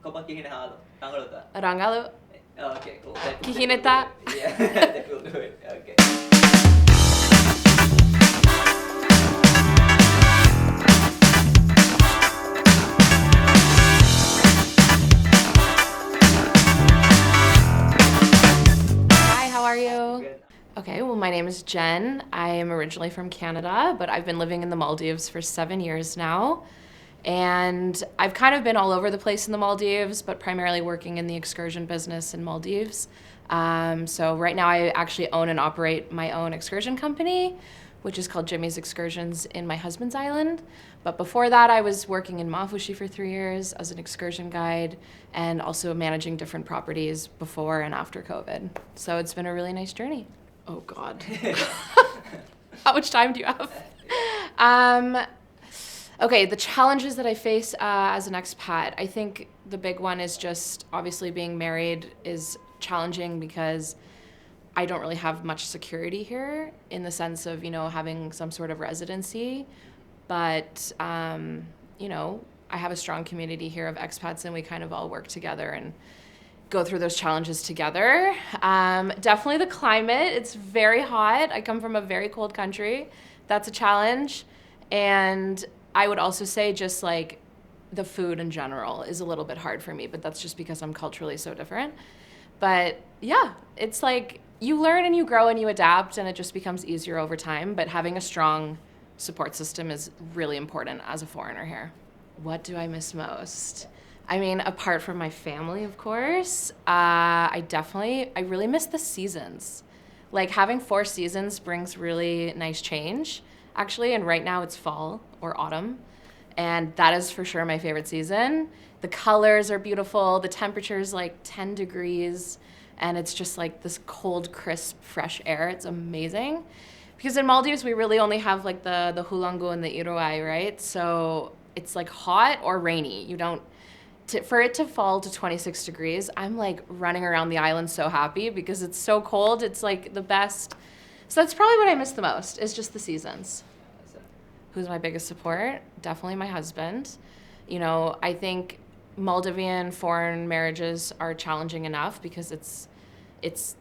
kau bang kihinahalo? Tanggal ta? Rangalo. Oh, okay, cool. That cool. Kihineta. Yeah, that will do it. Okay. Hi, how are you? Good. Okay, well, my name is Jen. I am originally from Canada, but I've been living in the Maldives for 7 years now. And I've kind of been all over the place in the Maldives, but primarily working in the excursion business in Maldives. So right now I actually own and operate my own excursion company, which is called Jimmy's Excursions in my husband's island. But before that, I was working in Mafushi for 3 years as an excursion guide and also managing different properties before and after COVID. So it's been a really nice journey. Oh God. How much time do you have? Okay, the challenges that I face as an expat, I think the big one is just obviously being married is challenging because I don't really have much security here in the sense of, having some sort of residency. But, I have a strong community here of expats and we kind of all work together and go through those challenges together. Definitely the climate. It's very hot. I come from a very cold country. That's a challenge. And I would also say just like the food in general is a little bit hard for me, but that's just because I'm culturally so different. But yeah, it's like you learn and you grow and you adapt and it just becomes easier over time. But having a strong support system is really important as a foreigner here. What do I miss most? I mean, apart from my family, of course, I really miss the seasons. Like having 4 seasons brings really nice change, actually. And right now it's fall or autumn. And that is for sure my favorite season. The colors are beautiful. The temperature is like 10 degrees. And it's just like this cold, crisp, fresh air. It's amazing. Because in Maldives, we really only have like the Hulangu and the Iruai, right? So it's like hot or rainy. For it to fall to 26 degrees, I'm like running around the island so happy because it's so cold. It's like the best. So that's probably what I miss the most is just the seasons. Who's my biggest support? Definitely my husband. I think Maldivian foreign marriages are challenging enough because it's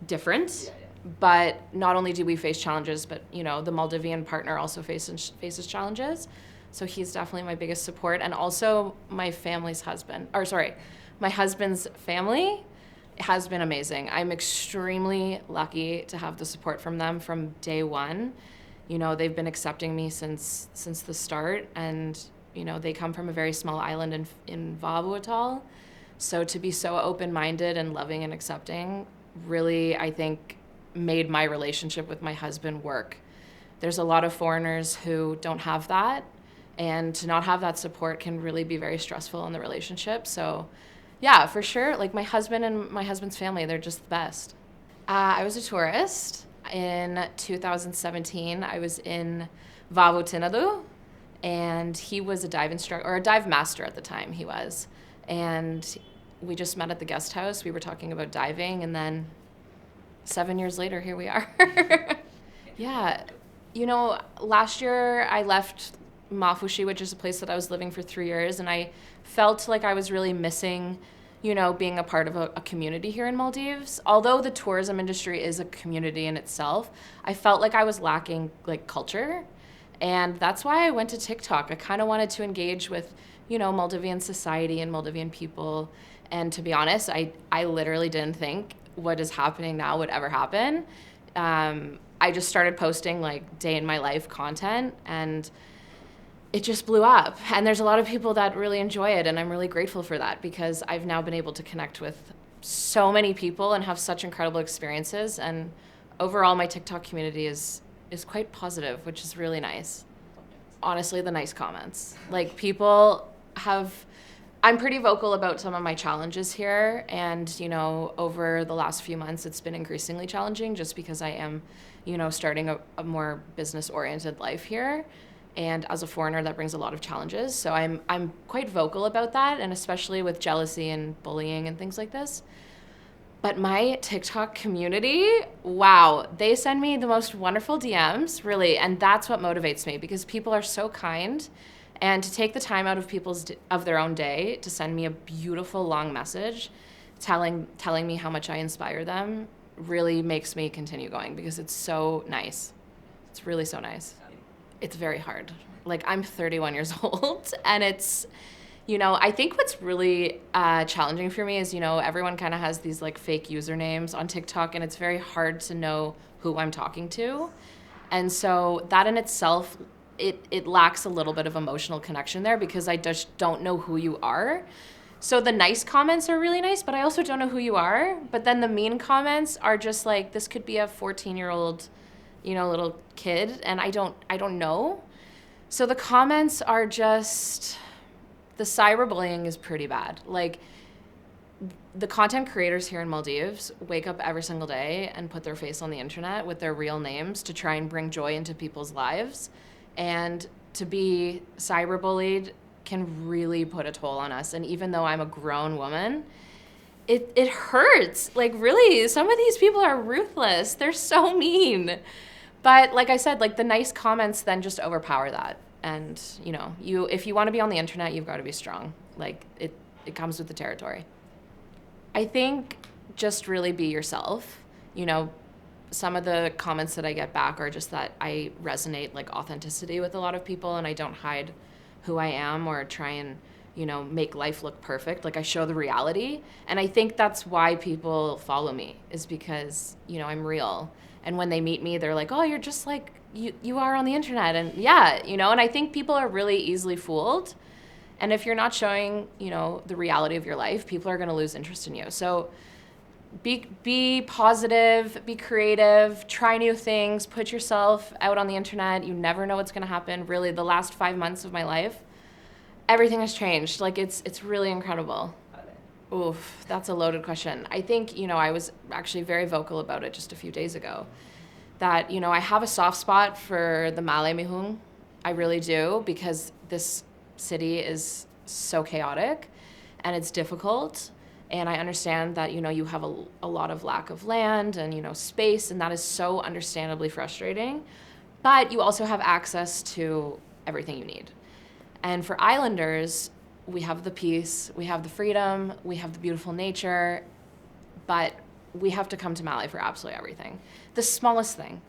different. Yeah. But not only do we face challenges, but the Maldivian partner also faces challenges. So he's definitely my biggest support. And also my husband's family has been amazing. I'm extremely lucky to have the support from them from day one. They've been accepting me since the start. And, they come from a very small island in Vabu Atoll. So to be so open-minded and loving and accepting really, I think, made my relationship with my husband work. There's a lot of foreigners who don't have that, and to not have that support can really be very stressful in the relationship. So yeah, for sure, like my husband and my husband's family, they're just the best. I was a tourist. In 2017, I was in Vavu Tinadu, and he was a dive instructor, or a dive master at the time he was. And we just met at the guest house. We were talking about diving, and then 7 years later, here we are. Yeah. Last year I left Mafushi, which is a place that I was living for 3 years, and I felt like I was really missing, being a part of a community here in Maldives. Although the tourism industry is a community in itself, I felt like I was lacking like culture. And that's why I went to TikTok. I kind of wanted to engage with, Maldivian society and Maldivian people. And to be honest, I literally didn't think what is happening now would ever happen. I just started posting like day in my life content and it just blew up. And there's a lot of people that really enjoy it. And I'm really grateful for that because I've now been able to connect with so many people and have such incredible experiences. And overall, my TikTok community is quite positive, which is really nice. Honestly, the nice comments. Like I'm pretty vocal about some of my challenges here. And, over the last few months, it's been increasingly challenging just because I am, starting a more business-oriented life here. And as a foreigner, that brings a lot of challenges. So I'm quite vocal about that, and especially with jealousy and bullying and things like this. But my TikTok community, wow, they send me the most wonderful DMs, really. And that's what motivates me because people are so kind And to take the time out of of their own day to send me a beautiful long message telling me how much I inspire them really makes me continue going, because it's so nice. It's really so nice. It's very hard. Like, I'm 31 years old, and it's, I think what's really challenging for me is, everyone kind of has these like fake usernames on TikTok, and it's very hard to know who I'm talking to. And so that in itself, it lacks a little bit of emotional connection there, because I just don't know who you are. So the nice comments are really nice, but I also don't know who you are. But then the mean comments are just like, this could be a 14-year-old, little kid, and I don't know. So the comments are just, the cyberbullying is pretty bad. Like, the content creators here in Maldives wake up every single day and put their face on the internet with their real names to try and bring joy into people's lives. And to be cyberbullied can really put a toll on us. And even though I'm a grown woman, it hurts. Like, really, some of these people are ruthless. They're so mean. But like I said, like, the nice comments then just overpower that. And, if you want to be on the internet, you've got to be strong. Like, it comes with the territory. I think just really be yourself. Some of the comments that I get back are just that I resonate like authenticity with a lot of people, and I don't hide who I am or try and, make life look perfect. Like, I show the reality. And I think that's why people follow me, is because, I'm real. And when they meet me, they're like, oh, you're just like you are on the internet. And yeah, and I think people are really easily fooled. And if you're not showing, the reality of your life, people are going to lose interest in you. So be positive, be creative, try new things, put yourself out on the internet. You never know what's going to happen. Really, the last 5 months of my life, everything has changed. Like, it's really incredible. Oof, that's a loaded question. I think, I was actually very vocal about it just a few days ago, that, I have a soft spot for the Malay Mihung. I really do, because this city is so chaotic and it's difficult. And I understand that, you have a lot of lack of land and, space, and that is so understandably frustrating. But you also have access to everything you need. And for islanders, we have the peace, we have the freedom, we have the beautiful nature, but we have to come to Malay for absolutely everything. The smallest thing.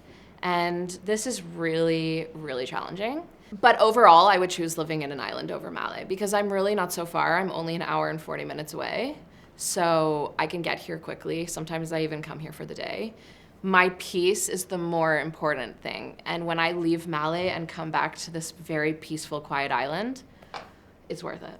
And this is really, really challenging. But overall, I would choose living in an island over Malay, because I'm really not so far. I'm only an hour and 40 minutes away. So I can get here quickly. Sometimes I even come here for the day. My peace is the more important thing. And when I leave Malay and come back to this very peaceful, quiet island, it's worth it.